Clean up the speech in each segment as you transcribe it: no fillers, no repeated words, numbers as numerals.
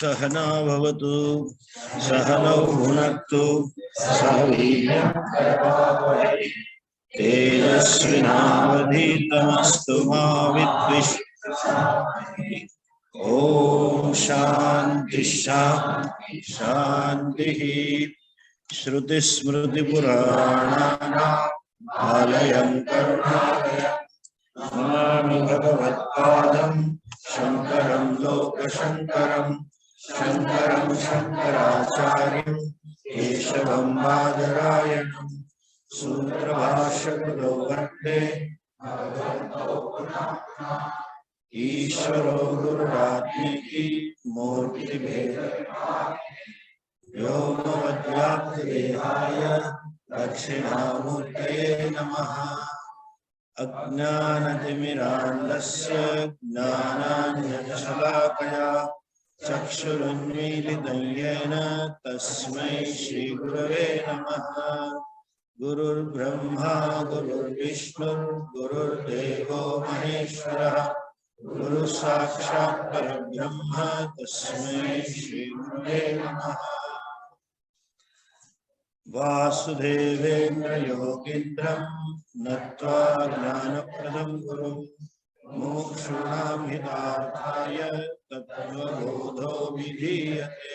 सहना भवतु सहनौ भुनक्तु सह वीर्यं करवावहै तेजस्विनावधीतमस्तु मा विद्विषावहै। ओम शांति शांति शांति। श्रुतिस्मृतिपुराणानाम् आलयं करुणालयं नमामि भगवत्पादं शंकरं लोकशंकरं शंकरं शंकराचार्यं केशवं बादरायणं सूत्रभाष्यकृतो वन्दे ईश्वरो गुरुरात्मेति मूर्तिभेदविभागिने व्योमवद्व्याप्तदेहाय दक्षिणामूर्तये नमः। अज्ञानतिमिरान्धस्य ज्ञानाञ्जनशलाकया चक्षुरुन्मीलितं येन तस्मै श्रीगुरवे नमः। गुरुर्ब्रह्मा गुरुर्विष्णुः गुरुर्देवो महेश्वरः गुरु साक्षात् परब्रह्म तस्मै श्री गुरुवे नमः। वासुदेवेन्द्र योगीन्द्रं नत्वा ज्ञानप्रदं गुरुं मुमुक्षूणां हितार्थाय तत्त्वबोधो विधीयते।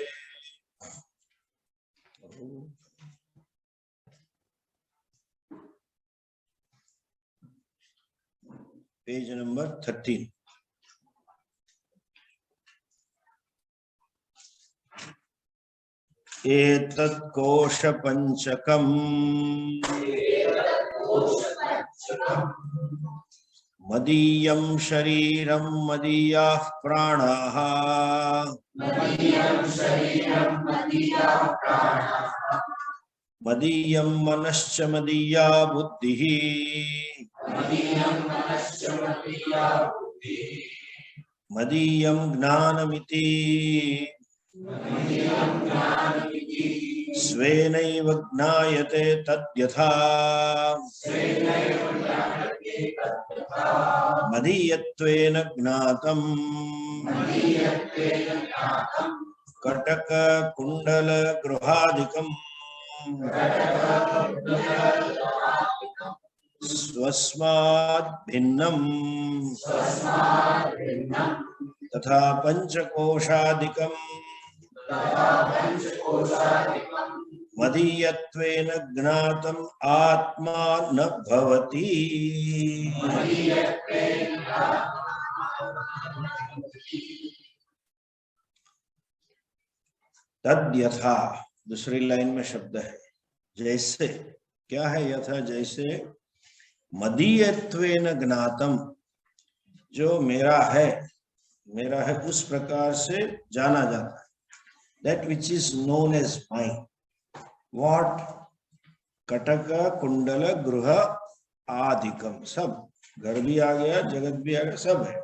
Page number 13। एतत् कोशपञ्चकम् मदीयं शरीरं मदीयाः प्राणाः मदीयं मनश्च मदीया बुद्धिः मदीयं ज्ञानमिति स्वेनैव ज्ञायते तद्यथा मदीयत्वेन ज्ञातम् कटक कुंडल गृहादिकम् स्वस्माद् भिन्नम् तथा पंचकोशादिकम् मदीयत्वेन ज्ञातम् आत्मा न भवति। तद्यथा दूसरी लाइन में शब्द है जैसे। क्या है यथा? जैसे मदीयत्वेन ज्ञातम, जो मेरा है उस प्रकार से जाना जाता है। That which is known as mine. What? Cuttack कुंडल गृह आदिकम, सब घर भी आ गया, जगत भी आ गया, सब है।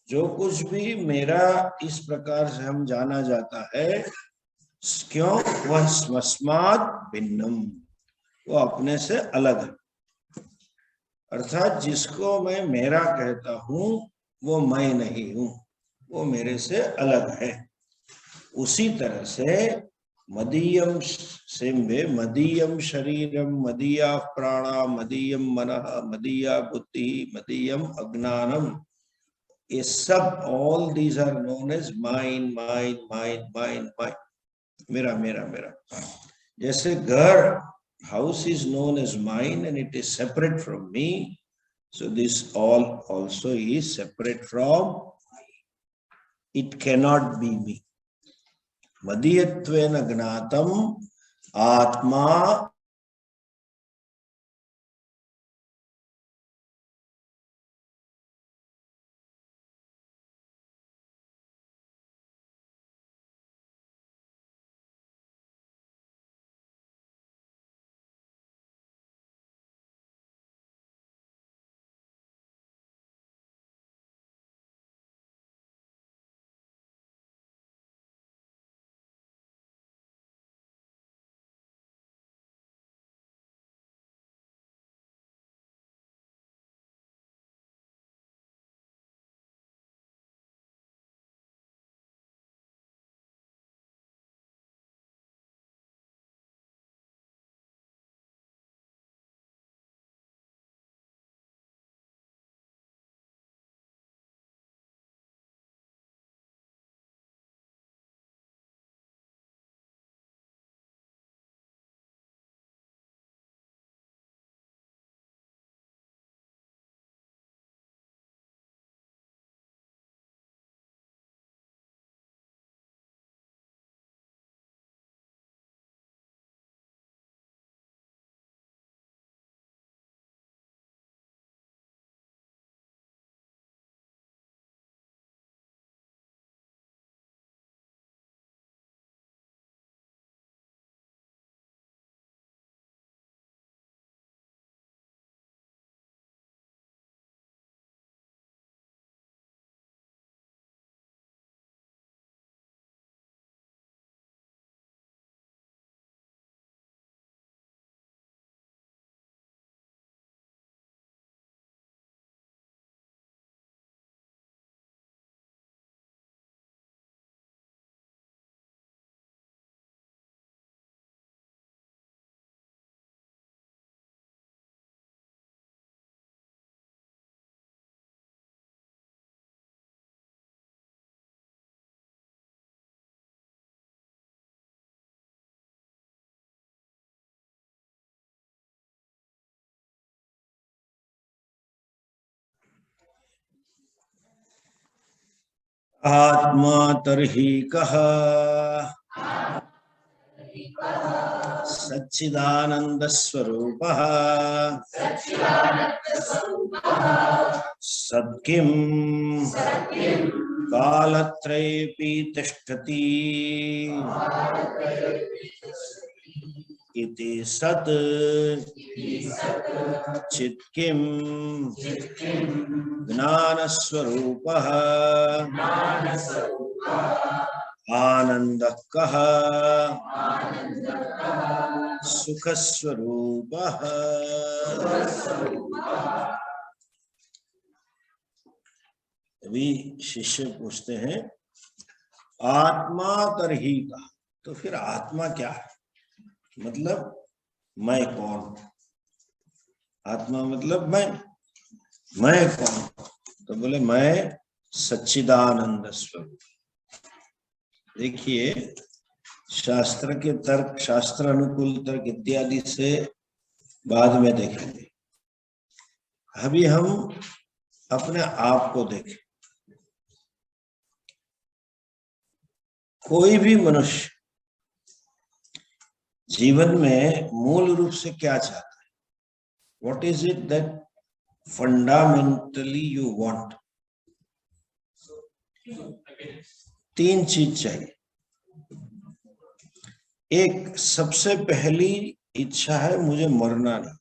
जो कुछ भी मेरा इस प्रकार से हम जाना जाता है, क्यों? वह स्वस्मात् भिन्नम, वो अपने से अलग है। अर्थात जिसको मैं मेरा कहता हूं वो मैं नहीं हूं, वो मेरे से अलग है। उसी तरह से मदीयम सेम्बे मदीयम शरीरम मदीया प्राणा मदीयम मनः मदीया बुद्धि मदीयम अज्ञानम, ये सब all these are known as mine mine mine mine mine, मेरा मेरा मेरा। जैसे घर, house is known as mine and it is separate from me, so this all also is separate from me. It cannot be me. मदीयत्वेन ज्ञातम आत्मा आत्मा तर्हि कः सच्चिदानंद स्वरूपः सत्किं कालत्रयेऽपि तिष्ठति इति सत् चित्किं ज्ञानस्वरूपः आनन्दः कः सुखस्वरूपः। अभी शिष्य पूछते हैं आत्मा तरही का, तो फिर आत्मा क्या है, मतलब मैं कौन? आत्मा मतलब मैं कौन? तो बोले मैं सच्चिदानंद स्वरूप। देखिए शास्त्र के तर्क, शास्त्र अनुकूल तर्क इत्यादि से बाद में देखेंगे। अभी हम अपने आप को देखें। कोई भी मनुष्य जीवन में मूल रूप से क्या चाहता है? What is it that fundamentally you want? तीन चीज चाहिए। एक सबसे पहली इच्छा है मुझे मरना नहीं,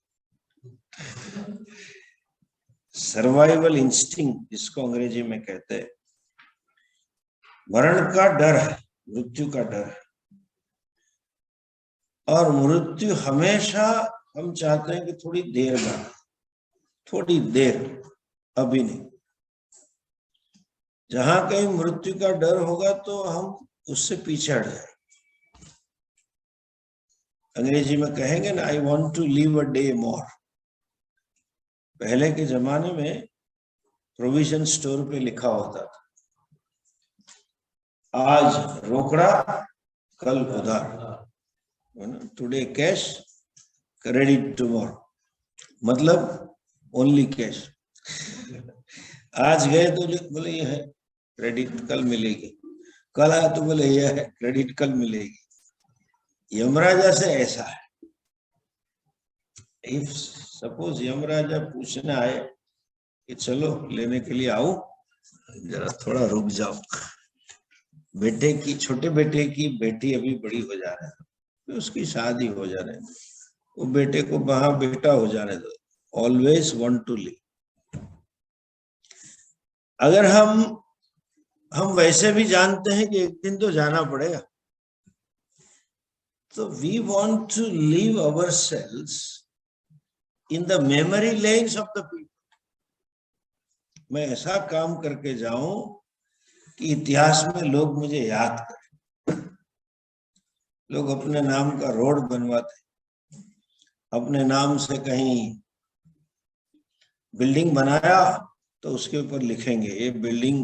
सर्वाइवल इंस्टिंक्ट जिसको अंग्रेजी में कहते हैं। मरण का डर है, मृत्यु का डर है, और मृत्यु हमेशा हम चाहते हैं कि थोड़ी देर में, थोड़ी देर, अभी नहीं। जहां कहीं मृत्यु का डर होगा तो हम उससे पीछे हट जाएंगे। अंग्रेजी में कहेंगे ना, I want to live a day more. पहले के जमाने में प्रोविजन स्टोर पे लिखा होता था आज रोकड़ा कल उधार, टुडे कैश क्रेडिट टुमारो, मतलब ओनली कैश। आज गए तो बोले ये है क्रेडिट कल मिलेगी, कल आया तो बोले ये है क्रेडिट कल मिलेगी। यमराजा से ऐसा है, इफ सपोज यमराजा पूछने आए कि चलो लेने के लिए आओ, जरा थोड़ा रुक जाओ, बेटे की, छोटे बेटे की बेटी अभी बड़ी हो जा रही है, तो उसकी शादी हो जा रही है, वो बेटे को वहां बेटा हो जाने दो। Always want to live. अगर हम वैसे भी जानते हैं कि एक दिन तो जाना पड़ेगा, तो we want to live ourselves in the memory lanes of the people. मैं ऐसा काम करके जाऊं कि इतिहास में लोग मुझे याद करें। लोग अपने नाम का रोड बनवाते, अपने नाम से कहीं बिल्डिंग बनाया तो उसके ऊपर लिखेंगे ये बिल्डिंग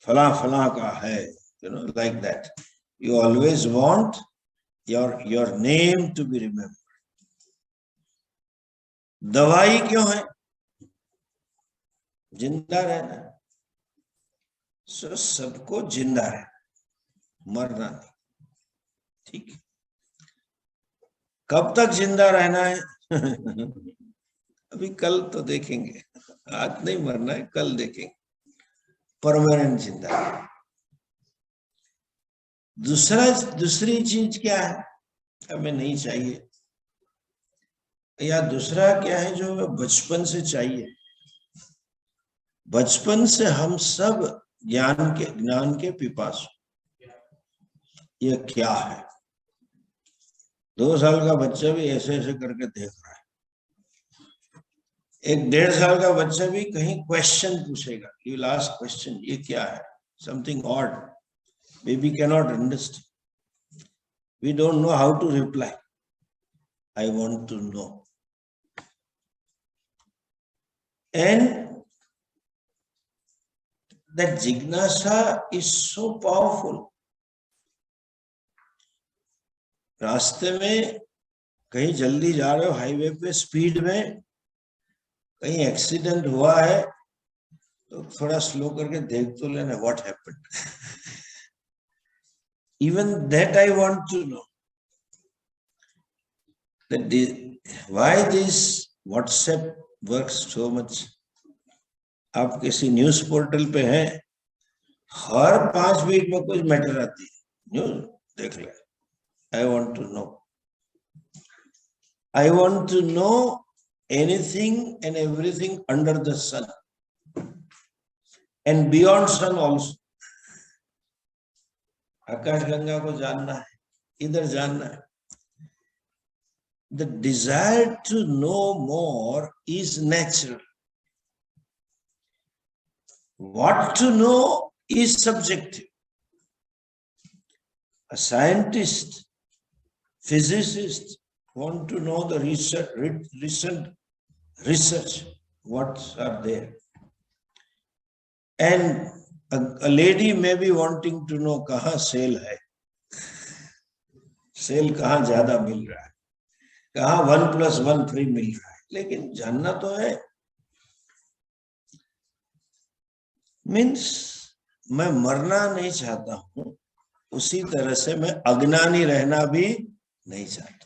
फला फला का है, you know, like that. You always want your name to be remembered. दवाई क्यों है? जिंदा रहना। सो सबको जिंदा रहना, मरना नहीं, ठीक है? कब तक जिंदा रहना है? अभी कल तो देखेंगे, आज नहीं मरना है, कल देखेंगे। परमानेंट जिंदा। दूसरी चीज क्या है हमें नहीं चाहिए, या दूसरा क्या है जो हमें बचपन से चाहिए? बचपन से हम सब ज्ञान के पिपासु। ये क्या है? 2 साल का बच्चा भी ऐसे ऐसे करके देख रहा है। एक 1.5 साल का बच्चा भी कहीं क्वेश्चन पूछेगा, यू विल आस्क क्वेश्चन, ये क्या है? Something odd, baby cannot understand. We don't know how to reply. I want to know. And that jignasa is so powerful. रास्ते में कहीं जल्दी जा रहे हो, हाईवे पे स्पीड में, कहीं एक्सीडेंट हुआ है, तो थोड़ा स्लो करके देख तो लेना what happened. Even that I want to know that why this WhatsApp works so much. आप किसी न्यूज पोर्टल पे हैं, हर 5 मिनट में कुछ मैटर आती है, न्यूज देख ले. I want to know. I want to know anything and everything under the sun and beyond sun also. आकाश गंगा को जानना है, इधर जानना है. The desire to know more is natural. What to know is subjective. A scientist, physicist want to know the recent research, what are there. And a lady may be wanting to know कहाँ cell है, cell कहाँ ज्यादा मिल रहा है, कहाँ 1+1 free मिल रहा है, लेकिन जानना तो है. मीन्स मैं मरना नहीं चाहता हूं, उसी तरह से मैं अज्ञानी रहना भी नहीं चाहता.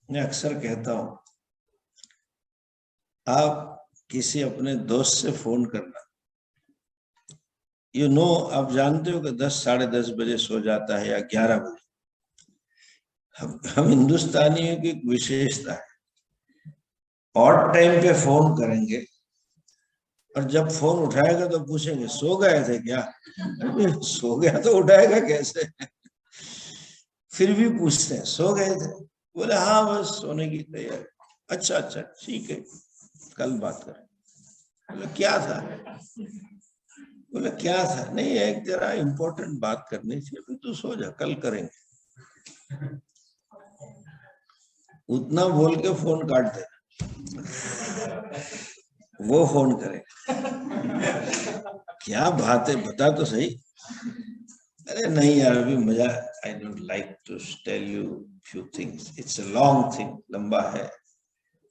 मैं अक्सर कहता हूं, आप किसी अपने दोस्त से फोन करना, आप जानते हो कि 10 साढ़े 10 बजे सो जाता है या 11 बजे. हम हिंदुस्तानियों की विशेषता है, ऑड टाइम पे फोन करेंगे और जब फोन उठाएगा तो पूछेंगे सो गए थे क्या. सो गया तो उठाएगा कैसे. फिर भी पूछते हैं सो गए थे, बोले हाँ बस सोने की तैयारी. अच्छा अच्छा ठीक है, कल बात करें. बोले क्या था, बोले क्या था, नहीं एक जरा इम्पोर्टेंट बात करनी थी, अभी तू सो जा कल करेंगे. उतना बोल के फोन काट दे, वो फोन करे. क्या बात है बता तो सही. अरे नहीं यार अभी मजा, I don't like to tell you few things, it's a long thing, लंबा है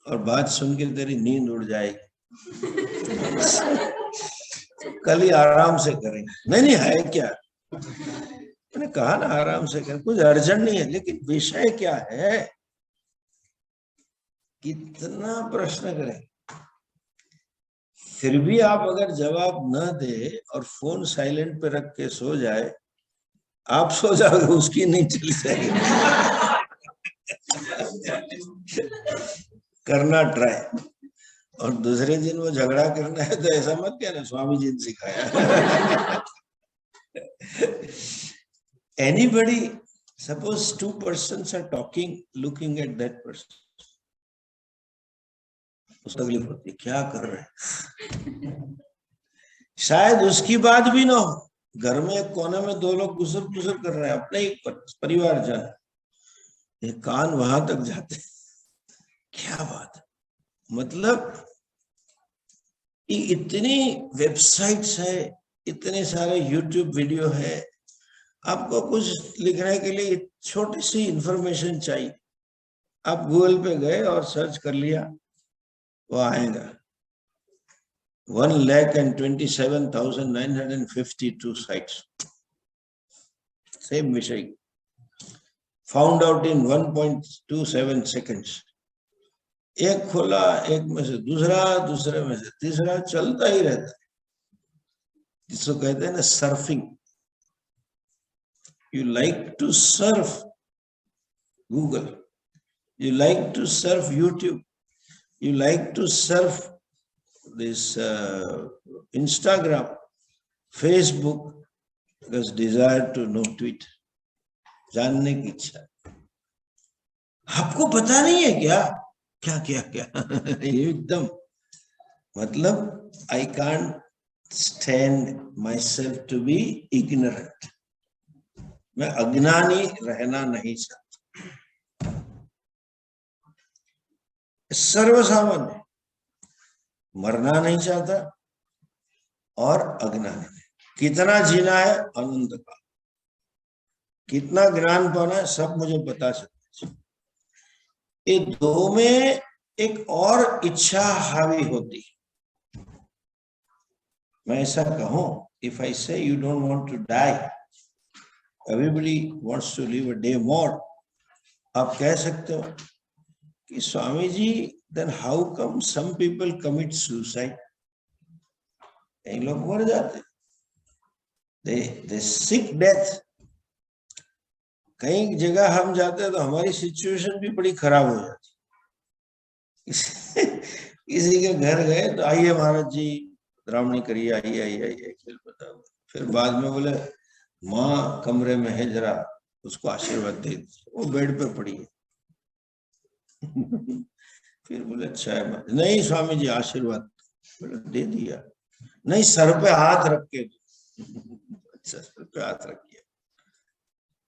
और बात सुन के तेरी नींद उड़ जाएगी. कल ही आराम से करेंगे. नहीं नहीं है क्या, मैंने कहा ना आराम से करें, कुछ अर्जेंट नहीं है, लेकिन विषय क्या है. कितना प्रश्न करें, फिर भी आप अगर जवाब न दे और फोन साइलेंट पे रख के सो जाए, आप सो जाओगे, उसकी नहीं चली जाएगी. करना ट्राई, और दूसरे दिन वो झगड़ा करना है तो ऐसा मत कहना स्वामी जी ने सिखाया. Anybody, suppose 2 persons are talking, looking at that person, उसको तकलीफ होती है क्या कर रहे हैं. शायद उसकी बात भी ना हो, घर में एक कोने में 2 लोग गुसर गुसर कर रहे हैं, अपने ही परिवारजन, ये कान वहां तक जाते. क्या बात है. मतलब इतनी वेबसाइट्स है, इतने सारे यूट्यूब वीडियो है, आपको कुछ लिखने के लिए छोटी सी इंफॉर्मेशन चाहिए, आप गूगल पे गए और सर्च कर लिया, वो आएगा. 1,27,952 sites, सेम विषय, फाउंड आउट इन 1.27 seconds. एक खोला, एक में से दूसरा, दूसरे में से तीसरा, चलता ही रहता है. जिसको कहते हैं ना surfing. You like to surf Google, you like to surf YouTube, you like to surf this Instagram, Facebook, because desire to know, tweet, जानने की इच्छा. आपको पता नहीं है क्या क्या क्या क्या. एकदम मतलब I can't stand myself to be ignorant. मैं अज्ञानी रहना नहीं चाहता. सर्वसामान्य, मरना नहीं चाहता और अज्ञानी. कितना जीना है अनंत काल, कितना ज्ञान पाना है सब मुझे बता सकते. ये दो में एक और इच्छा हावी होती, मैं ऐसा कहूं, if I say you don't want to die, everybody wants to live a day more, आप कह सकते हो कि Swami ji, then how come some people commit suicide? कई लोग मर जाते, they seek death. कई जगह हम जाते हैं तो हमारी सिचुएशन भी बड़ी खराब हो जाती। किसी के घर गए तो आइए महाराज जी रामणी करिए, आइए आइए आइए खेल बताओ। फिर बाद में बोले माँ कमरे में है, जरा उसको आशीर्वाद दे, वो बेड पे पड़ी है। फिर बोले अच्छा है, नहीं स्वामी जी आशीर्वाद, बोले दे दिया, नहीं सर पे हाथ रख के, अच्छा सर पे हाथ रख के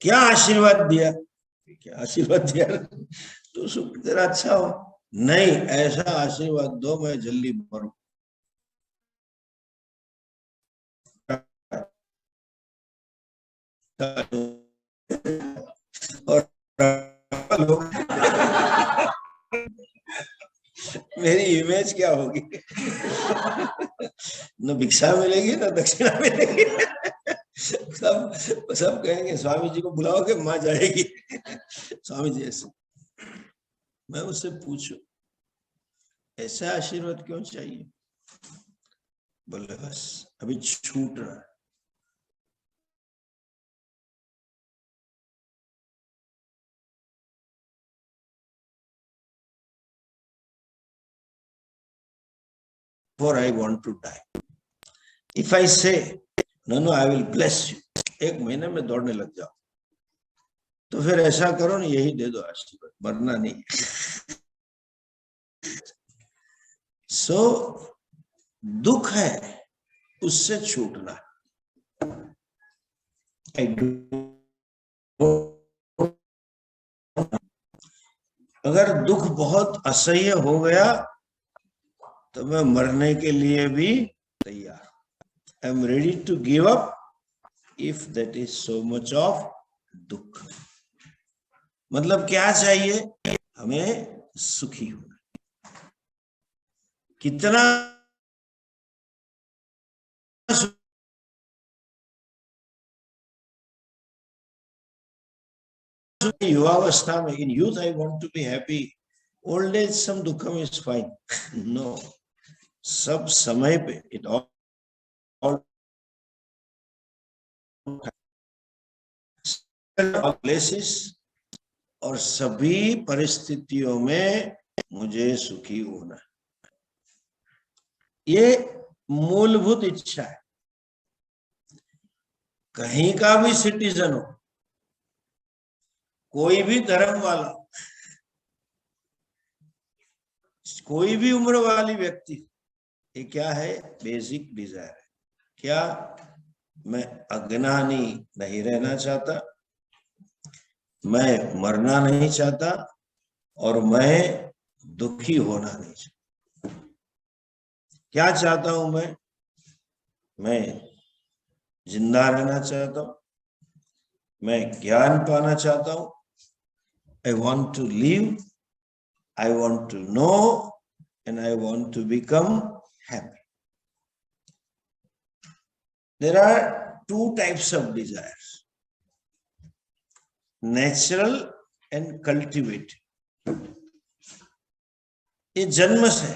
क्या आशीर्वाद दिया, क्या आशीर्वाद दिया, तो तेरा अच्छा हो, नहीं ऐसा आशीर्वाद दो मैं जल्दी मरूं। और मेरी इमेज क्या होगी, न भिक्षा मिलेगी न दक्षिणा मिलेगी। सब कहेंगे स्वामी जी को बुलाओगे मां जाएगी। स्वामी जी ऐसे, मैं उससे पूछूं ऐसा आशीर्वाद क्यों चाहिए, बोले बस अभी छूट रहा है। For I want to die. If I say no, I will bless you, एक महीने में दौड़ने लग जाओ, तो फिर ऐसा करो ना, यही दे दो आशीर्वाद, मरना नहीं। सो दुख है उससे छूटना। अगर दुख बहुत असह्य हो गया तो मैं मरने के लिए भी तैयार, I am ready to give up if that is so much of दुख। मतलब क्या चाहिए हमें, सुखी होना। कितना युवावस्था में, in youth I want to be happy, old age some दुखम इज फाइन। नो, सब समय पे इट ऑल प्लेसेस और सभी परिस्थितियों में मुझे सुखी होना, ये मूलभूत इच्छा है। कहीं का भी सिटीजन हो, कोई भी धर्म वाला, कोई भी उम्र वाली व्यक्ति, ये क्या है, बेसिक डिजायर है। क्या, मैं अज्ञानी नहीं रहना चाहता, मैं मरना नहीं चाहता, और मैं दुखी होना नहीं चाहता। क्या चाहता हूं मैं जिंदा रहना चाहता हूं, मैं ज्ञान पाना चाहता हूं, I want to live, I want to know, and I want to become happy. There are two types of desires, natural and cultivated. ये जन्म से,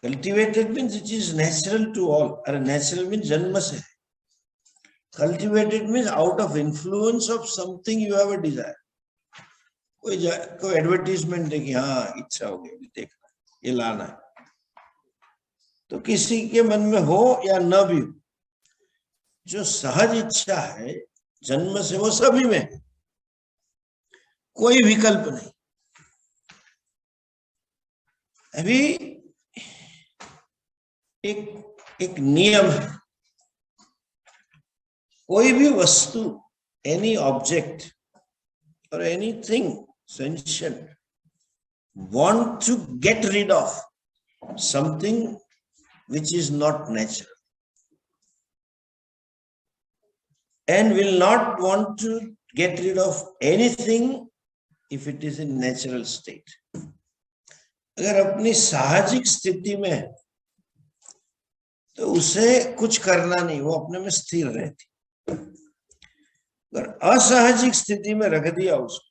cultivated means it is natural to all, और natural means जन्म से, cultivated means out of influence of something you have a desire. कोई advertisement देखी, हाँ इच्छा हो गई देखना, ये लाना है, तो किसी के मन में हो या न भी हो, जो सहज इच्छा है जन्म से वो सभी में है, कोई विकल्प नहीं। अभी एक नियम है, कोई भी वस्तु, any object or anything sentient want to get rid of something which is not natural, and will not want to get rid of anything if it is in natural state. अगर अपनी साहजिक स्थिति में तो उसे कुछ करना नहीं, वो अपने में स्थिर रहती। अगर असाहजिक स्थिति में रख दिया उसको,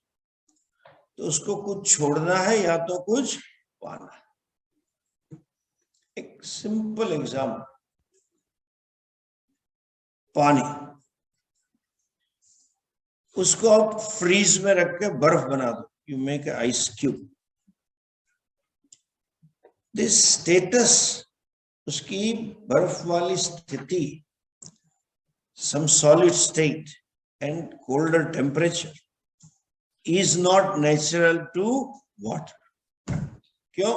तो उसको कुछ छोड़ना है या तो कुछ पाना है। एक सिंपल एग्जाम्पल, पानी, उसको आप फ्रीज में रख के बर्फ बना दो, you make ice cube. This status, उसकी बर्फ वाली स्थिति, some solid state and colder temperature is not natural to water. क्यों?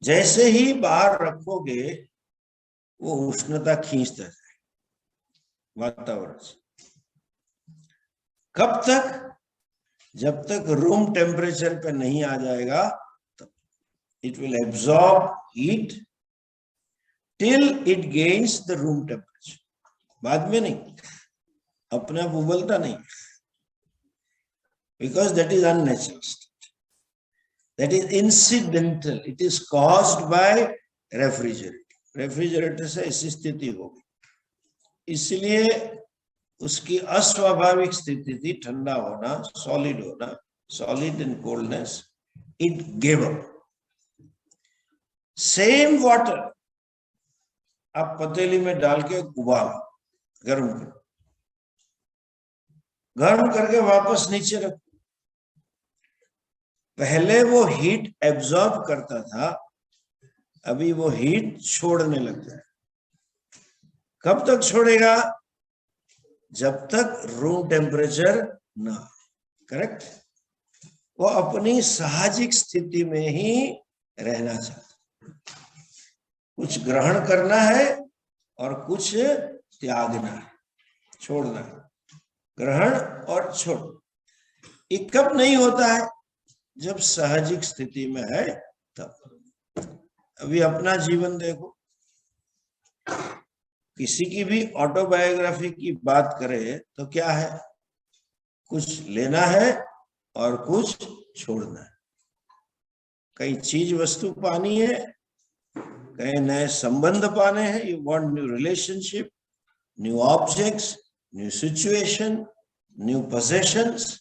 जैसे ही बाहर रखोगे वो उष्णता खींचता जाए वातावरण से। कब तक? जब तक रूम टेम्परेचर पे नहीं आ जाएगा तब it will absorb heat till it gains the room temperature. बाद में नहीं, अपने आप उबलता नहीं, because that is unnatural, that is incidental, it is caused by refrigerator. Refrigerator से ऐसी स्थिति होगी, इसलिए उसकी अस्वाभाविक स्थिति थी ठंडा होना, solid and coldness, it gave up. Same water आप पतीली में डाल के उबालो, गर्म करो, गर्म करके वापस नीचे रखो। पहले वो हीट एब्जॉर्ब करता था, अभी वो हीट छोड़ने लग जाए। कब तक छोड़ेगा? जब तक रूम टेम्परेचर ना, करेक्ट? वो अपनी साहजिक स्थिति में ही रहना चाहता। कुछ ग्रहण करना है और कुछ त्यागना है, छोड़ना है। ग्रहण और छोड़, ये कब नहीं होता है? जब साहजिक स्थिति में है तब। अभी अपना जीवन देखो, किसी की भी ऑटोबायोग्राफी की बात करें तो क्या है? कुछ लेना है और कुछ छोड़ना है। कई चीज वस्तु पानी है, कई नए संबंध पाने हैं, you want new relationship, new objects, new situation, new possessions,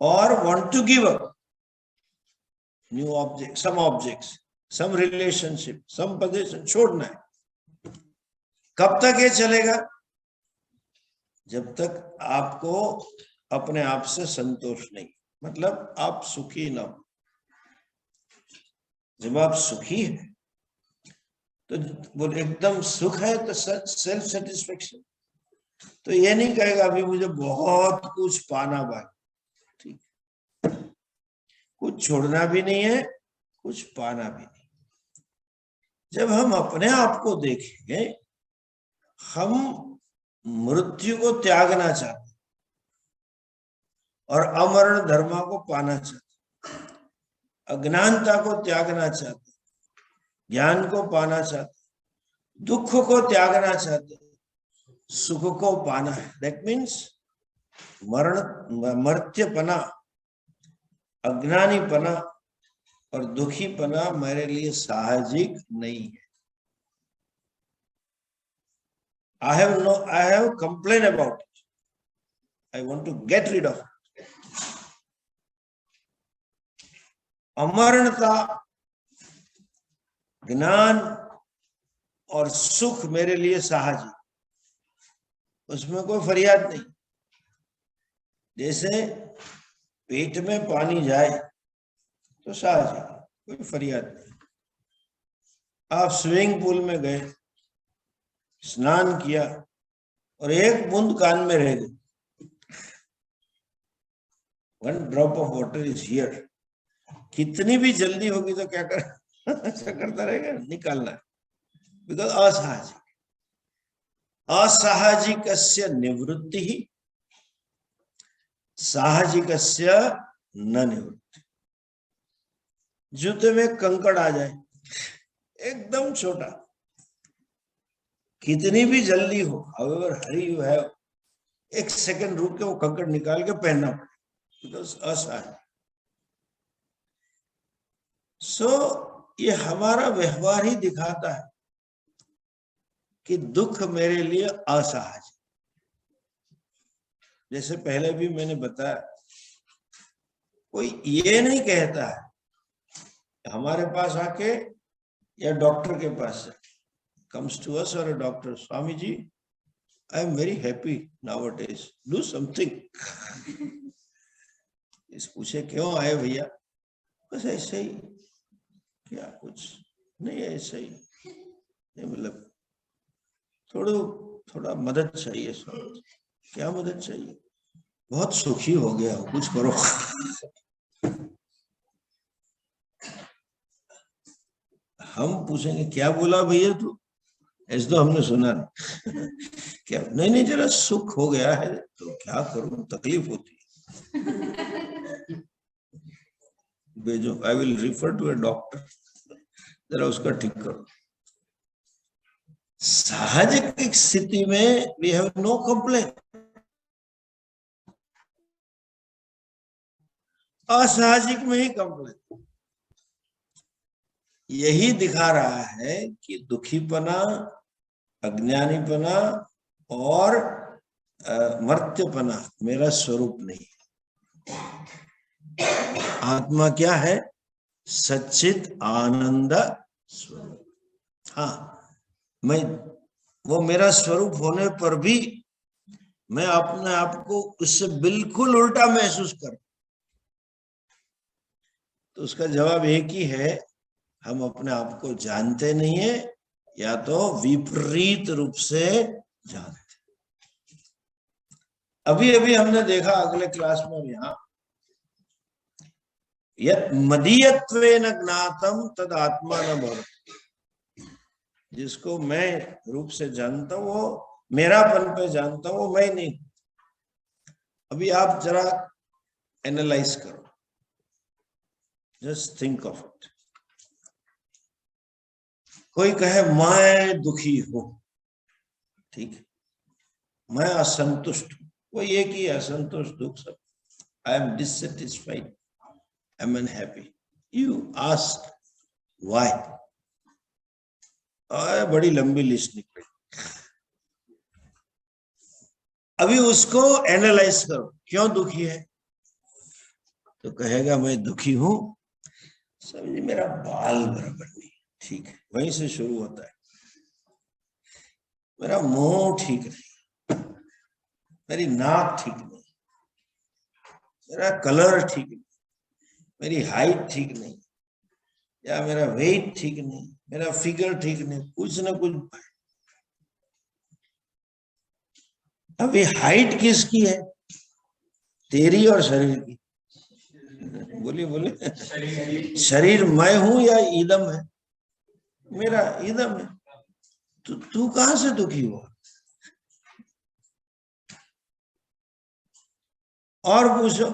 और want to give up new objects, some relationship, some possession, छोड़ना है। कब तक ये चलेगा? जब तक आपको अपने आप से संतोष नहीं, मतलब आप सुखी ना हो। जब आप सुखी हैं तो वो एकदम सुख है तो सेल्फ सेटिस्फेक्शन, तो ये नहीं कहेगा अभी मुझे बहुत कुछ पाना बाकी, ठीक, कुछ छोड़ना भी नहीं है, कुछ पाना भी नहीं। जब हम अपने आप को देखेंगे, हम मृत्यु को त्यागना चाहते और अमरण धर्म को पाना चाहते, अज्ञानता को त्यागना चाहते, ज्ञान को पाना चाहते, दुख को त्यागना चाहते, सुख को पाना है। दैट मीन्स मर्त्यपना, अज्ञानीपना और दुखीपना मेरे लिए साहजिक नहीं है। I have complained about it. I want to get rid of it. अमरणता, ज्ञान और सुख मेरे लिए साहजिक, उसमें कोई फरियाद नहीं। जैसे पेट में पानी जाए तो साहजिक, कोई फरियाद नहीं। आप स्विमिंग पूल में गए, स्नान किया और एक बूंद कान में रह गई, one drop of water is here, कितनी भी जल्दी होगी तो क्या कर ऐसा करता रहेगा, निकालना है, बिकॉज असाहजिक। असाहजिकस्य निवृत्ति, साहजिकस्य न निवृत्ति। जूते में कंकड़ आ जाए, एकदम छोटा, कितनी भी जल्दी हो, however hurry you have, एक सेकंड रुक के वो कंकड़ निकाल के पहनना पड़े, बिकॉज असाहजिक। सो ये हमारा व्यवहार ही दिखाता है कि दुख मेरे लिए असहज। जैसे पहले भी मैंने बताया, कोई ये नहीं कहता है हमारे पास आके या डॉक्टर के पास comes to us or a doctor, Swami ji I am very happy nowadays, do something. इस पूछे क्यों आए भैया, बस ऐसे ही, क्या कुछ नहीं, ऐसे ही, मतलब थोड़ा मदद चाहिए स्वामी। क्या मदद चाहिए, बहुत सुखी हो गया हो, कुछ करो। हम पूछेंगे क्या बोला भैया तू, ऐसे तो हमने सुना नहीं। क्या नहीं, जरा सुख हो गया है तो क्या करूं, तकलीफ होती है। भेजो, I will refer to a doctor, जरा उसका ठीक करो। साहजिक स्थिति में वी हैव नो कंप्लेन, असाहजिक में ही कंप्लेन। यही दिखा रहा है कि दुखीपना, अज्ञानीपना और मर्त्यपना मेरा स्वरूप नहीं है। आत्मा क्या है, सच्चित आनंद स्वरूप। हाँ, वो मेरा स्वरूप होने पर भी मैं अपने आप को उससे बिल्कुल उल्टा महसूस कर, तो उसका जवाब एक ही है, हम अपने आप को जानते नहीं है या तो विपरीत रूप से जानते। अभी अभी हमने देखा अगले क्लास में यहाँ, यत् मदीयत्वेन ज्ञातम तद आत्मा न भवति। जिसको मैं रूप से जानता हूं वो मेरापन पे जानता हूं, वो मैं नहीं। अभी आप जरा एनालाइज करो, जस्ट थिंक ऑफ इट। कोई कहे मैं दुखी हूं, ठीक है, मैं असंतुष्ट हूं, वो एक ही असंतुष्ट दुख सब, I am dissatisfied, I am unhappy. You ask why, बड़ी लंबी लिस्ट निकली। अभी उसको एनालाइज करो, क्यों दुखी है, तो कहेगा मैं दुखी हूं, समझिए मेरा बाल बराबर नहीं, ठीक है, वहीं से शुरू होता है। मेरा मुंह ठीक नहीं, मेरी नाक ठीक नहीं, मेरा कलर ठीक नहीं, मेरी हाइट ठीक नहीं, या मेरा वेट ठीक नहीं, मेरा फिगर ठीक नहीं, कुछ ना कुछ। अभी हाइट किसकी है, तेरी और शरीर की? बोलिए बोलिए। शरीर मैं हूं या ईदम है? मेरा ईदम है। तो तू कहां से दुखी हुआ? और पूछो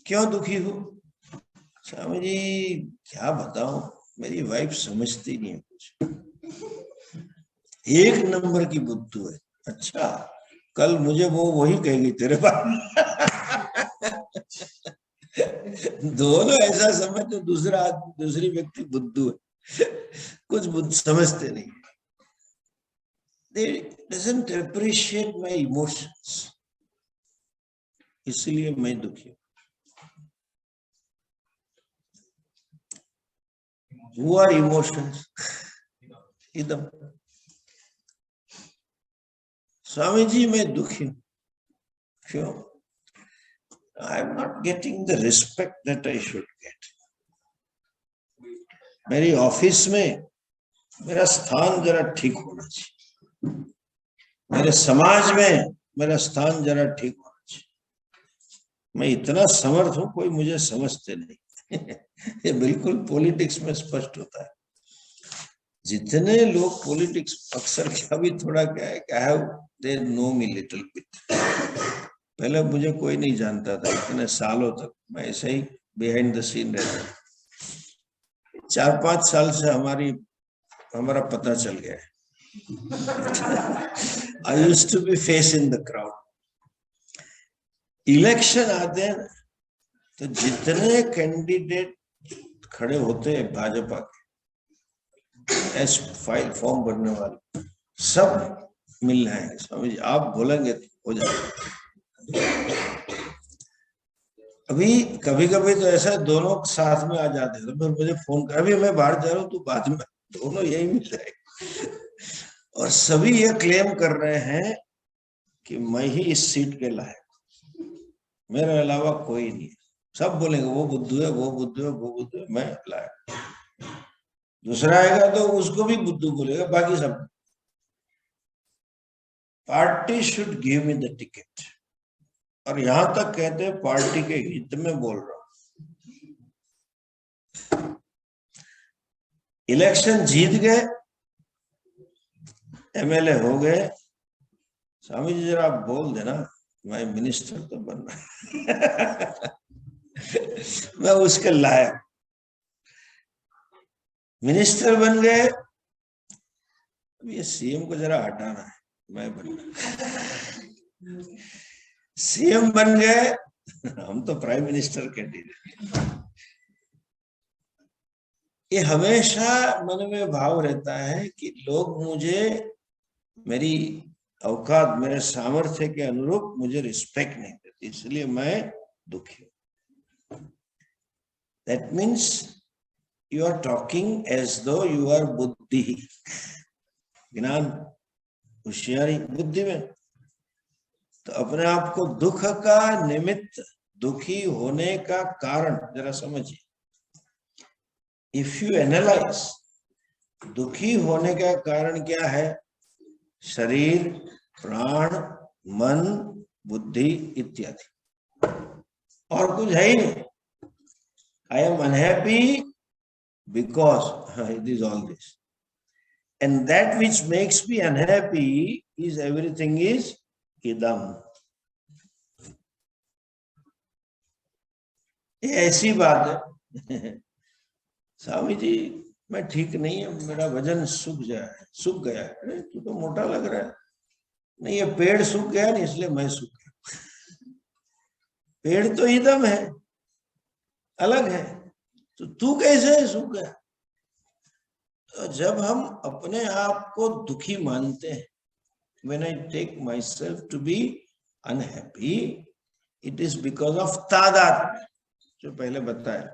क्यों दुखी हो? स्वामी जी क्या बताऊं, मेरी वाइफ समझती नहीं है कुछ, एक नंबर की बुद्धू है। अच्छा, कल मुझे वो वही कहेगी तेरे बारे। दोनों ऐसा समझते, दूसरी व्यक्ति बुद्धू है, कुछ समझते नहीं। They doesn't appreciate my emotions, इसलिए मैं दुखी हूं। Who are emotions? इदम। स्वामी जी मैं दुखी हूं, क्यों? I am not getting the respect that I should get. मेरी ऑफिस में मेरा स्थान जरा ठीक होना चाहिए, मेरे समाज में मेरा स्थान जरा ठीक होना चाहिए। मैं इतना समर्थ हूं, कोई मुझे समझते नहीं। ये बिल्कुल पॉलिटिक्स में स्पष्ट होता है। जितने लोग पॉलिटिक्स अक्सर क्या भी थोड़ा क्या है, they know me little bit. पहले मुझे कोई नहीं जानता था, इतने सालों तक मैं ऐसे ही बिहाइंड द सीन रहता था। 4-5 साल से हमारा पता चल गया है। I used to be face in the crowd. Election आते हैं तो जितने कैंडिडेट खड़े होते हैं भाजपा के, एस फाइल फॉर्म भरने वाले, सब मिल जाएंगे स्वामी जी, आप बोलेंगे तो हो जाएगा। अभी कभी कभी तो ऐसा दोनों साथ में आ जाते हैं, तो फिर मुझे फोन कर, अभी मैं बाहर जा रहा हूँ तो बाद में दोनों यही मिल जाएगा। और सभी ये क्लेम कर रहे हैं कि मैं ही इस सीट के लायक, मेरे अलावा कोई नहीं है। सब बोलेंगे वो बुद्धू है, वो बुद्धू है, वो बुद्धू है, मैं लायक। दूसरा आएगा तो उसको भी बुद्धू बोलेगा, बाकी सब। Party should give me the ticket. और यहां तक कहते हैं पार्टी के हित में बोल रहा हूं। इलेक्शन जीत गए, एमएलए हो गए, स्वामी जी जरा आप बोल देना मैं मिनिस्टर तो बन रहा मैं उसके लायक। मिनिस्टर बन गए, अब ये सीएम को जरा हटाना है, मैं बनना। सीएम बन गए, हम तो प्राइम मिनिस्टर कैंडिडेट। ये हमेशा मन में भाव रहता है कि लोग मुझे मेरी औकात, मेरे सामर्थ्य के अनुरूप मुझे रिस्पेक्ट नहीं देते, इसलिए मैं दुखी हूं। That means you are talking as though you are बुद्धि, ज्ञान, होशियारी, बुद्धि में। तो अपने आप को दुख का निमित्त, दुखी होने का कारण जरा समझिए। इफ यू एनालाइज, दुखी होने का कारण क्या है? शरीर, प्राण, मन, बुद्धि इत्यादि, और कुछ है ही नहीं। I am unhappy because it is all this, and that which makes me unhappy is everything is इदम। ये ऐसी बात है स्वामी जी मैं ठीक नहीं है, मेरा वजन सूख गया है। अरे तू तो मोटा लग रहा है। नहीं, ये पेड़ सूख गया नहीं, इसलिए मैं सूख गया। पेड़ तो इदम है, अलग है, तो तू कैसे सूख गया? तो जब हम अपने आप को दुखी मानते हैं, when I take myself to be unhappy, it is because of तादात्म्य, जो पहले बताया।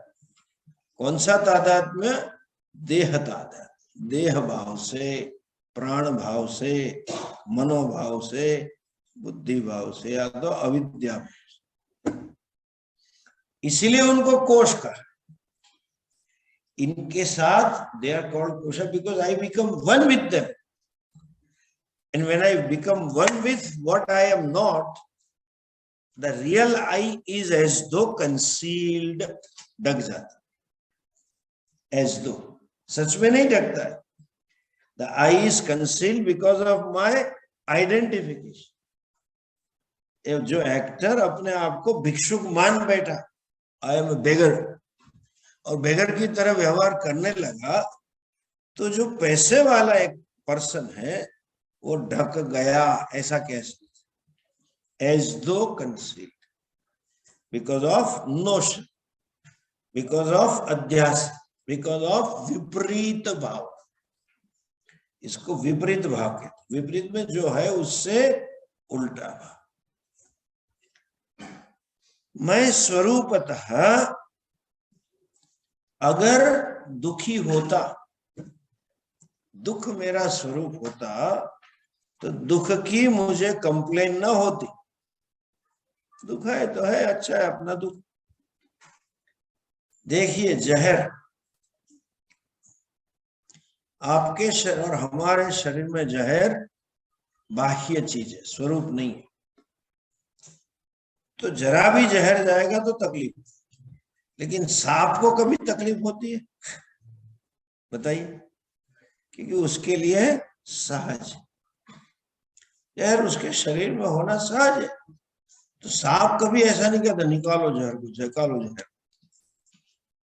कौन सा तादात्म्य? देह तादात्म्य, देह भाव से, प्राण भाव से, मनोभाव से, बुद्धि भाव से, या तो अविद्या भाव। इसीलिए उनको कोश कर, इनके साथ दे आर कॉल्ड कोश because I become one with them. And when I become one with what I am not, the real I is as though concealed, ढक जाता, as though, सच में नहीं ढकता है। The I is concealed because of my identification. जो actor अपने आप को भिक्षुक मान बैठा, I am a beggar, और बेगर की तरह व्यवहार करने लगा, तो जो पैसे वाला एक पर्सन है वो ढक गया, ऐसा कैसे? As though concealed, because of notion, because of अध्यास, because of विपरीत भाव। इसको विपरीत भाव कहते। विपरीत में जो है उससे उल्टा भाव। मैं स्वरूपतः अगर दुखी होता, दुख मेरा स्वरूप होता, तो दुख की मुझे कंप्लेन ना होती। दुख है तो है, अच्छा है अपना दुख। देखिए जहर आपके शरीर और हमारे शरीर में जहर बाह्य चीज है, स्वरूप नहीं है। तो जरा भी जहर जाएगा तो तकलीफ, लेकिन सांप को कभी तकलीफ होती है? बताइए, क्योंकि उसके लिए सहज, जहर उसके शरीर में होना सहज है। तो सांप कभी ऐसा नहीं कहता निकालो जहर को, निकालो जहर।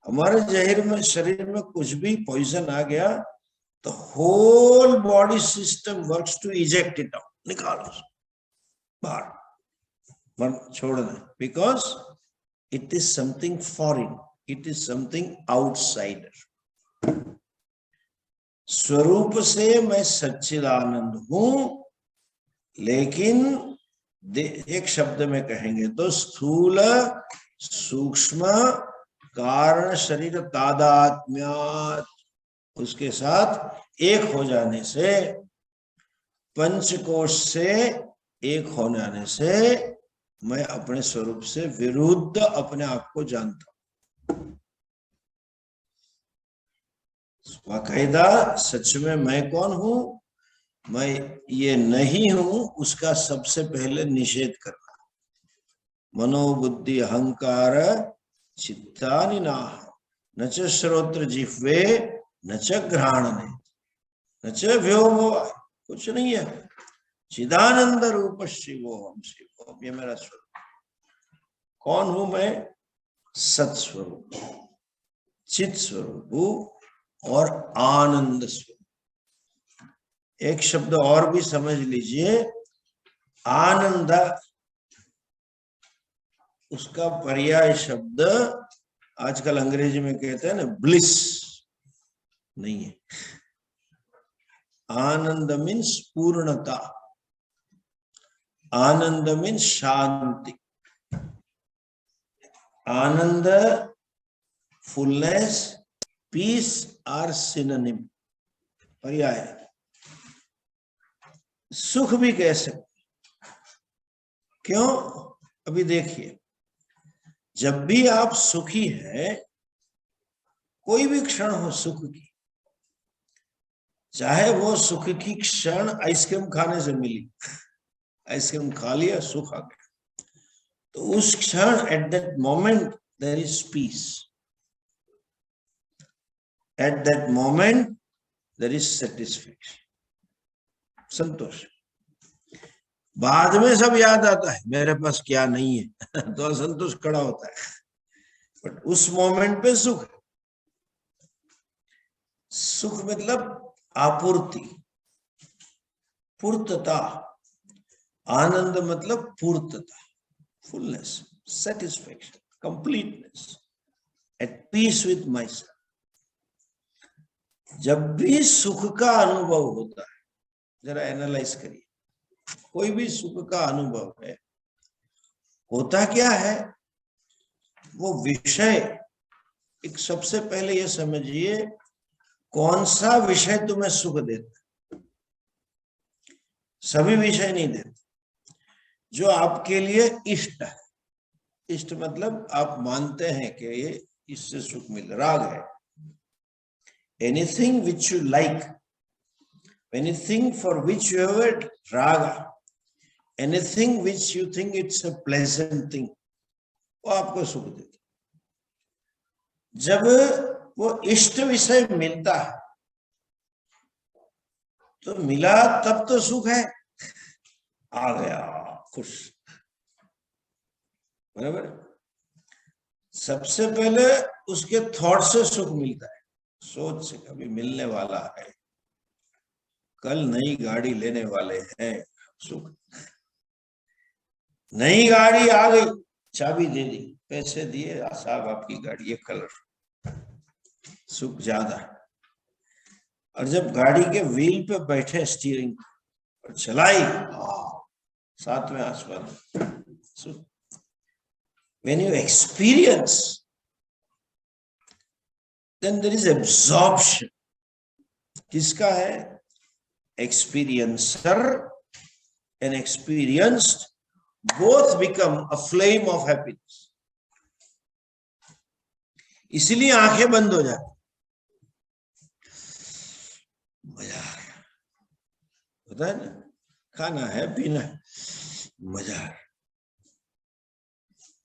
हमारे जहर में, शरीर में कुछ भी पॉइजन आ गया तो whole body system works to eject it out, निकालो बाहर, मन छोड़ना, because it is something foreign, it is something outsider. स्वरूप से मैं सच्चिदानंद हूं, लेकिन एक शब्द में कहेंगे तो स्थूल सूक्ष्म कारण शरीर तादात्म्यात्, उसके साथ एक हो जाने से, पंचकोश से एक हो जाने से मैं अपने स्वरूप से विरुद्ध अपने आप को जानता हूं। बाकायदा सच में मैं कौन हूं, मैं ये नहीं हूं, उसका सबसे पहले निषेध करना। मनोबुद्धि अहंकार चित्तानि नाह, न च श्रोत्र जिह्वे न च घ्राणने न च व्योमो, कुछ नहीं है। चिदानंद रूप शिवोहम शिवोहम, ये मेरा स्वरूप। कौन हूं मैं? सत्स्वरूप, चित स्वरूप और आनंद स्वरूप। एक शब्द और भी समझ लीजिए, आनंद, उसका पर्याय शब्द आजकल अंग्रेजी में कहते हैं ना ब्लिस, नहीं है। आनंद मीन्स पूर्णता, आनंद मीन्स शांति, आनंद, फुलनेस, पीस आर सिनोनिम, पर्याय। सुख भी कह सकते। क्यों? अभी देखिए, जब भी आप सुखी है, कोई भी क्षण हो सुख की, चाहे वो सुख की क्षण आइसक्रीम खाने से मिली, आइसक्रीम खा लिया, सुख आ गया, तो उस क्षण at that moment there is peace, at that moment there is satisfaction, संतोष। बाद में सब याद आता है मेरे पास क्या नहीं है तो असंतोष खड़ा होता है, बट उस मोमेंट पे सुख है। सुख मतलब आपूर्ति, पूर्तता। आनंद मतलब पूर्तता, fullness, satisfaction, completeness, at peace with my self. जब भी सुख का अनुभव होता है, जरा एनालाइज करिए, कोई भी सुख का अनुभव है, होता क्या है, वो विषय, एक सबसे पहले ये समझिए कौन सा विषय तुम्हें सुख देता। सभी विषय नहीं देते। जो आपके लिए इष्ट है, इष्ट मतलब आप मानते हैं कि ये इससे सुख मिल, राग है। Anything which you like, anything for which you have राग, anything which you think it's a pleasant thing, वो आपको सुख देता। जब वो इष्ट विषय मिलता है तो मिला तब तो सुख है, आ गया खुश, बराबर। सबसे पहले उसके थॉट से सुख मिलता है, सोच से, कभी मिलने वाला है, कल नई गाड़ी लेने वाले हैं, सुख। नई गाड़ी आ गई, चाबी दे दी, पैसे दिए, साहब आपकी गाड़ी, ये कलर, सुख ज्यादा है। और जब गाड़ी के व्हील पे बैठे, स्टीयरिंग और चलाई, सातवें आसमान, सुख। When you experience, then there is absorption. किसका है? Experiencer and experienced both become a flame of happiness. इसलिए आंखें बंद हो जाती, मजा आ गया, होता है ना, खाना है, पीना है, मजा है।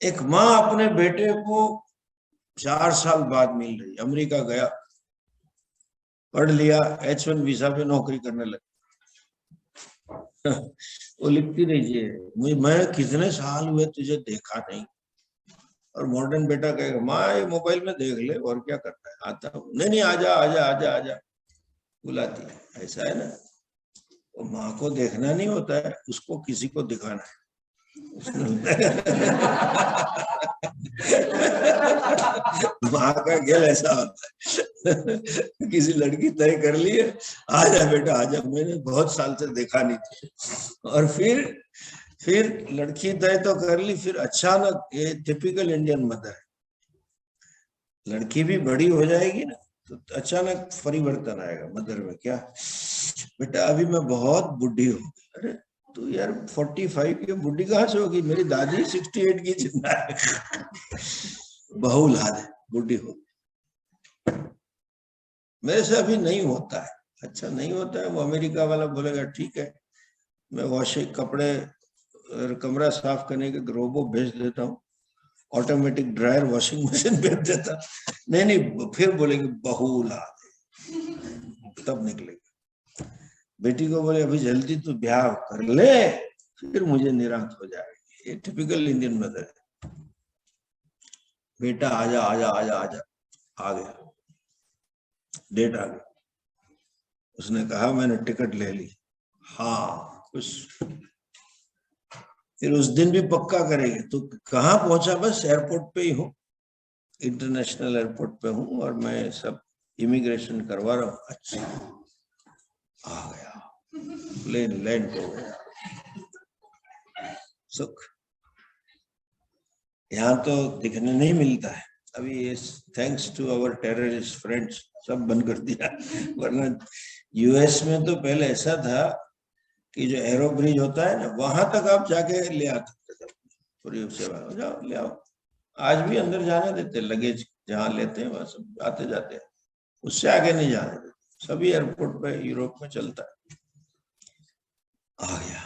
एक माँ अपने बेटे को 4 साल बाद मिल रही, अमेरिका गया, पढ़ लिया, H1 वीजा पे नौकरी करने लगा। वो लिखती रही है, मैं कितने साल हुए तुझे देखा नहीं। और मॉडर्न बेटा कहेगा, माँ ये मोबाइल में देख ले, और क्या करता है, आता हूँ। नहीं नहीं, आजा आजा आजा आजा, बुलाती है। ऐसा है ना, वो माँ को देखना नहीं होता है, उसको किसी को दिखाना है। माँ का खेल ऐसा होता है। किसी लड़की तय कर ली है, आजा बेटा आजा, मैंने बहुत साल से देखा नहीं थी, और फिर लड़की तय तो कर ली, फिर अचानक, ये टिपिकल इंडियन मदर है, लड़की भी बड़ी हो जाएगी ना तो अचानक परिवर्तन आएगा मदर में। क्या बेटा अभी मैं बहुत बुढ़ी हो गई। अरे तू यार 45 की बुढ़ी कहाँ से होगी, मेरी दादी 68 की जिंदा है। बहू ला दे, बुढ़ी हो। मेरे से अभी नहीं होता है। अच्छा नहीं होता है, वो अमेरिका वाला बोलेगा ठीक है, मैं वॉशिंग कपड़े कमरा साफ करने के रोबो भेज देता हूँ, ऑटोमेटिक ड्रायर वॉशिंग मशीन भेज देता। नहीं नहीं, फिर बोलेंगे बहू ला दे, तब निकलेगा। बेटी को बोले अभी जल्दी तू ब्याह कर ले, फिर मुझे निराश हो जाएगी। ये टिपिकल इंडियन मदर है। बेटा आजा आजा आजा आजा, आ गया, डेट आ गई, उसने कहा मैंने टिकट ले ली, हाँ खुश। फिर उस दिन भी पक्का करेंगे, तो कहाँ पहुंचा, बस एयरपोर्ट पे ही हूँ, इंटरनेशनल एयरपोर्ट पे हूँ और मैं सब इमिग्रेशन करवा रहा हूँ। अच्छा, आ गया, प्लेन लैंड हो गया, सुख। यहाँ तो दिखने नहीं मिलता है अभी, ये thanks to our terrorist friends सब बंद कर दिया। वरना यूएस में तो पहले ऐसा था कि जो एरो ब्रिज होता है ना, वहां तक आप जाके ले आते थे, पूरी सेवा, जाओ ले आओ। आज भी अंदर जाने देते, लगेज जहां लेते हैं वहां सब आते जाते हैं, उससे आगे नहीं जाने देते। सभी एयरपोर्ट पे यूरोप में चलता है। आ गया,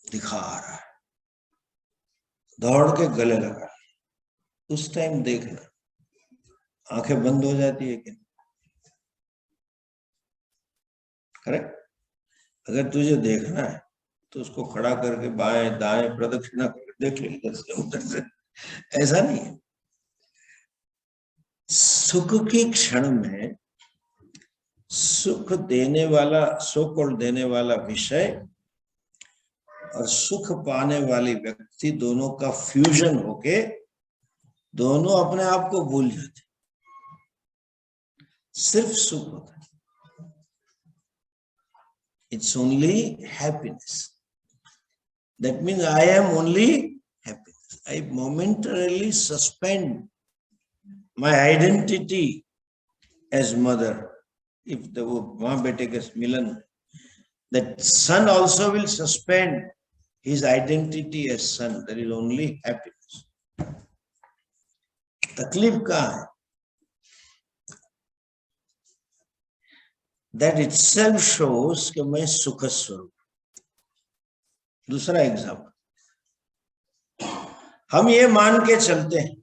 दिखा रहा है, दौड़ के गले लगा। उस टाइम देखना, आंखें बंद हो जाती है कि करेक्ट। अगर तुझे देखना है तो उसको खड़ा करके बाएं दाएं प्रदक्षिणा करके देख ले, इधर से उधर से। ऐसा नहीं है। सुख के क्षण में सुख देने वाला, सुख देने वाला विषय और सुख पाने वाली व्यक्ति, दोनों का फ्यूजन होके दोनों अपने आप को भूल जाते, सिर्फ सुख होता है। It's only happiness. That means I am only happiness. I momentarily suspend my identity as mother. If the वो माँ बेटे के मिलन, that son also will suspend his identity as son. There is only happiness. तकलीफ कहाँ है? That itself shows कि मैं सुख स्वरूप। दूसरा एग्जाम्पल, हम ये मान के चलते हैं,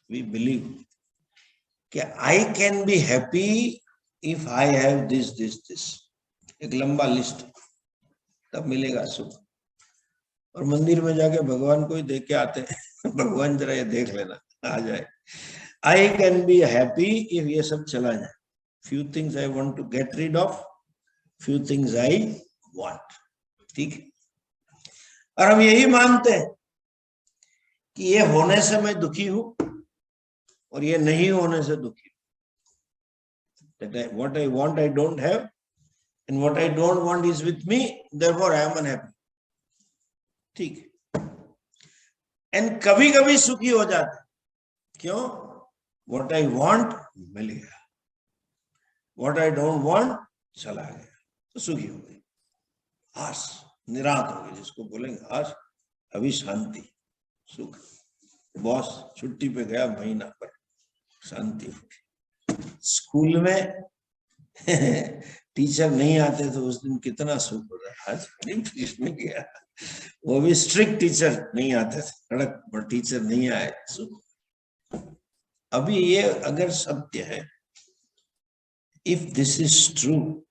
we believe कि I can be happy if I have this, this, this. एक लंबा लिस्ट, तब मिलेगा सुख। और मंदिर में जाके भगवान को ही देख के आते हैं, भगवान जरा ये देख लेना, आ जाए। I can be happy if ये सब चला जाए। Few things I want to get rid of, few things I want. ठीक है। और हम यही मानते हैं कि ये होने से मैं दुखी हूं और ये नहीं होने से दुखी हूं। What I want I don't have, and what I don't want is with me, therefore I am unhappy. ठीक है। एंड कभी कभी सुखी हो जाते, क्यों? व्हाट आई वांट मिल गया, व्हाट आई डोंट वांट चला गया, तो सुखी हो गई। आस निरात हो गई, जिसको बोलेंगे आज अभी शांति, सुख। बॉस छुट्टी पे गया महीना पर, शांति हो गई। स्कूल में टीचर नहीं आते तो उस दिन कितना सुख हो रहा, आज नहीं गया, वो भी स्ट्रिक्ट टीचर नहीं आते थे, कड़क पर टीचर नहीं आए, सुख। अभी ये अगर सत्य है, if this is true,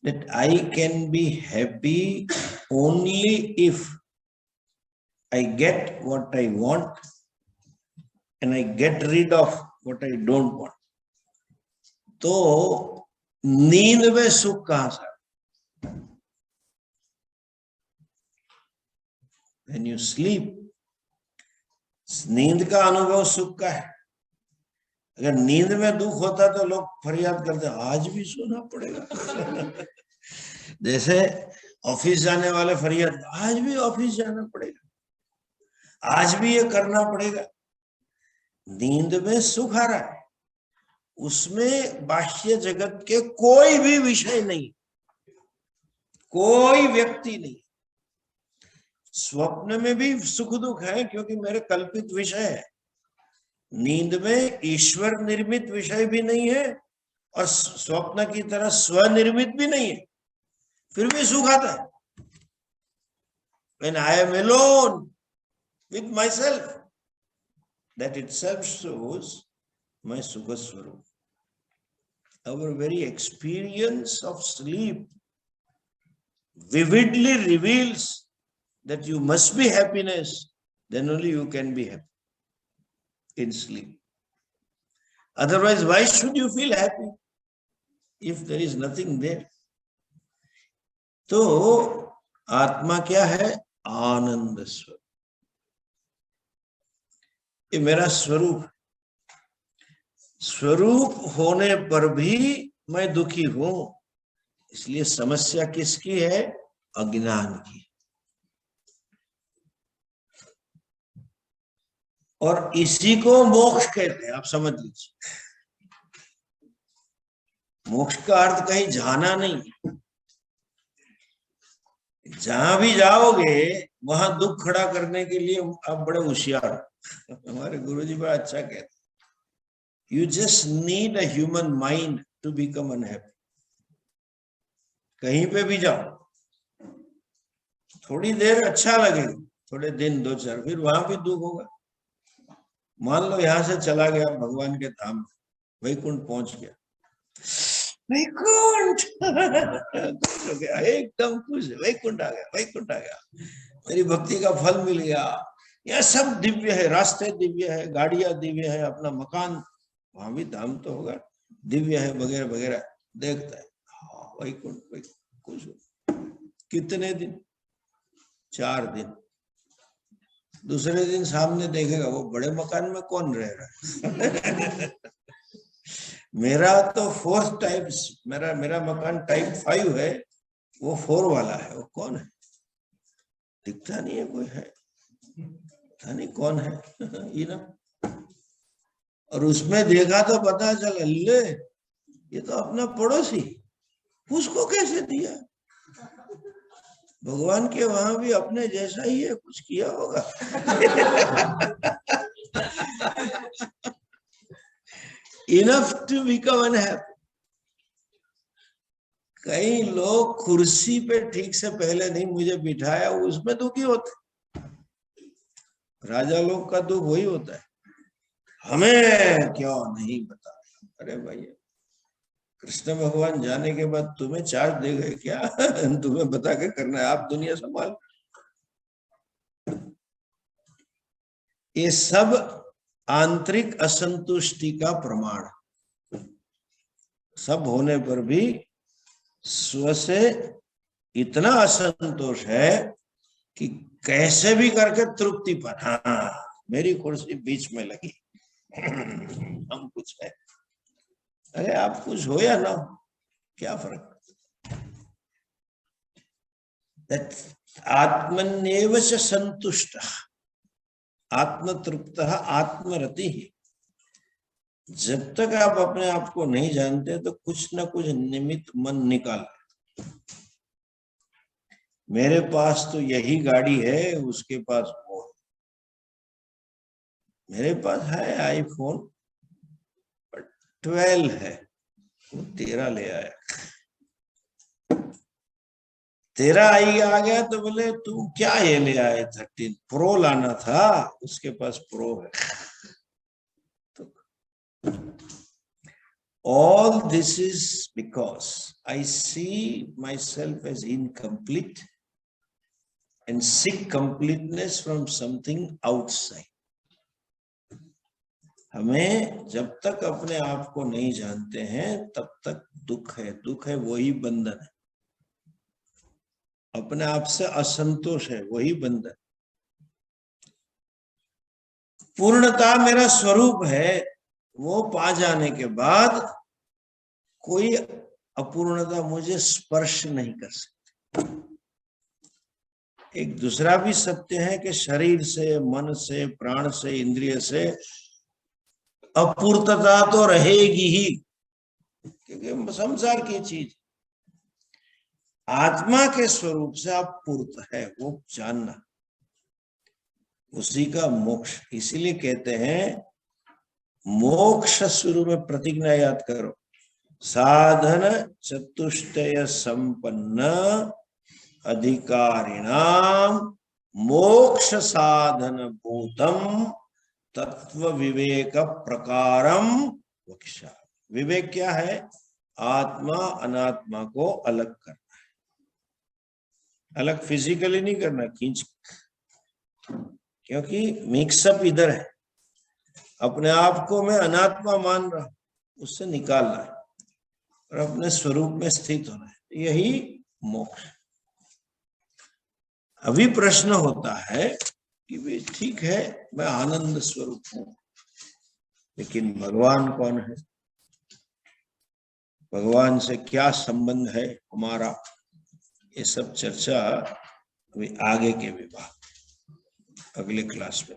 that I can be happy only if I get what I want and I get rid of what I don't want, तो नींद में सुख कहां से? when you sleep, नींद का अनुभव सुख का है। अगर नींद में दुख होता तो लोग फरियाद करते आज भी सोना पड़ेगा। जैसे ऑफिस जाने वाले फरियाद आज भी ऑफिस जाना पड़ेगा, आज भी ये करना पड़ेगा। नींद में सुख आ रहा है, उसमें बाह्य जगत के कोई भी विषय नहीं, कोई व्यक्ति नहीं। स्वप्न में भी सुख दुख है क्योंकि मेरे कल्पित विषय है। नींद में ईश्वर निर्मित विषय भी नहीं है और स्वप्न की तरह स्वनिर्मित भी नहीं है, फिर भी सुख आता है। When I am alone with myself, that itself shows my Sukha Swarup. Our very experience of sleep vividly reveals that you must be happiness, then only you can be happy in sleep. Otherwise, why should you feel happy if there is nothing there? तो आत्मा क्या है? आनंद स्वरूप। ये मेरा स्वरूप, स्वरूप होने पर भी मैं दुखी हूं, इसलिए समस्या किसकी है? अज्ञान की। और इसी को मोक्ष कहते हैं, आप समझ लीजिए। मोक्ष का अर्थ कहीं जाना नहीं, जहां भी जाओगे वहां दुख खड़ा करने के लिए आप बड़े होशियार हो। हमारे गुरुजी बड़ा अच्छा कहते हैं, you just need a human mind to become unhappy. कहीं पे भी जाओ, थोड़ी देर अच्छा लगेगा, थोड़े दिन दो चार, फिर वहां भी दुख होगा। मान लो यहां से चला गया भगवान के धाम, वैकुंठ पहुंच गया, वैकुंठ हो गया, एकदम खुश, वैकुंठ आ गया, वैकुंठ आ गया, मेरी भक्ति का फल मिल गया। यह सब दिव्य है, रास्ते दिव्य है, गाड़ियां दिव्य है, अपना मकान, वहां भी धाम तो होगा, दिव्य है वगैरह वगैरह। देखता है हाँ वैकुंठ, खुश हो। कितने दिन? 4 दिन। दूसरे दिन सामने देखेगा वो बड़े मकान में कौन रह रहा है। मेरा तो 4th टाइप, मेरा मकान टाइप 5 है, वो 4 वाला है, वो कौन है? दिखता नहीं है, कोई है, पता नहीं कौन है। ये ना, और उसमें देखा तो पता चला, ले ये तो अपना पड़ोसी, उसको कैसे दिया? भगवान के वहां भी अपने जैसा ही है, कुछ किया होगा। Enough to become unhappy. कई लोग कुर्सी पे ठीक से पहले नहीं मुझे बिठाया, उसमें दुखी होते। राजा लोग का दुख वही होता है, हमें क्यों नहीं बता। अरे भाई, कृष्ण भगवान जाने के बाद तुम्हें चार्ज दे गए क्या? तुम्हें बता के करना है, आप दुनिया संभाल। ये सब आंतरिक असंतुष्टि का प्रमाण, सब होने पर भी स्व से इतना असंतोष है कि कैसे भी करके तृप्ति पर, हाँ मेरी कुर्सी बीच में लगी, हम कुछ है। अरे आप कुछ हो या ना हो, क्या फर्क? आत्मन्येव च संतुष्ट, आत्मतृप्त, आत्मरति। जब तक आप अपने आप को नहीं जानते तो कुछ ना कुछ निमित्त मन निकाल। मेरे पास तो यही गाड़ी है, उसके पास वो है। मेरे पास है आईफोन 12 है, वो 13 ले आया। 13 आ गया तो बोले तू क्या ये ले आए? 13 प्रो लाना था, उसके पास प्रो है। All this is because I see myself as incomplete and seek completeness from something outside. हमें जब तक अपने आप को नहीं जानते हैं तब तक दुख है। दुख है वही बंधन है, अपने आप से असंतोष है वही बंधन। पूर्णता मेरा स्वरूप है, वो पा जाने के बाद कोई अपूर्णता मुझे स्पर्श नहीं कर सकती। एक दूसरा भी सत्य है कि शरीर से, मन से, प्राण से, इंद्रिय से अपूर्णता तो रहेगी ही, क्योंकि संसार की चीज। आत्मा के स्वरूप से आप पूर्त है, वो जानना, उसी का मोक्ष। इसीलिए कहते हैं मोक्ष शुरू में प्रतिज्ञा याद करो, साधन चतुष्टय संपन्न अधिकारिणाम मोक्ष साधन भूतम तत्व विवेक प्रकारम वक्षा। विवेक क्या है? आत्मा अनात्मा को अलग करना है, अलग फिजिकली नहीं करना खींच, क्योंकि मिक्सअप इधर है। अपने आप को मैं अनात्मा मान रहा हूं, उससे निकालना है और अपने स्वरूप में स्थित होना है, यही मोक्ष। अभी प्रश्न होता है कि भी ठीक है, मैं आनंद स्वरूप हूं, लेकिन भगवान कौन है, भगवान से क्या संबंध है हमारा, ये सब चर्चा अभी आगे के विभाग, अगले क्लास में।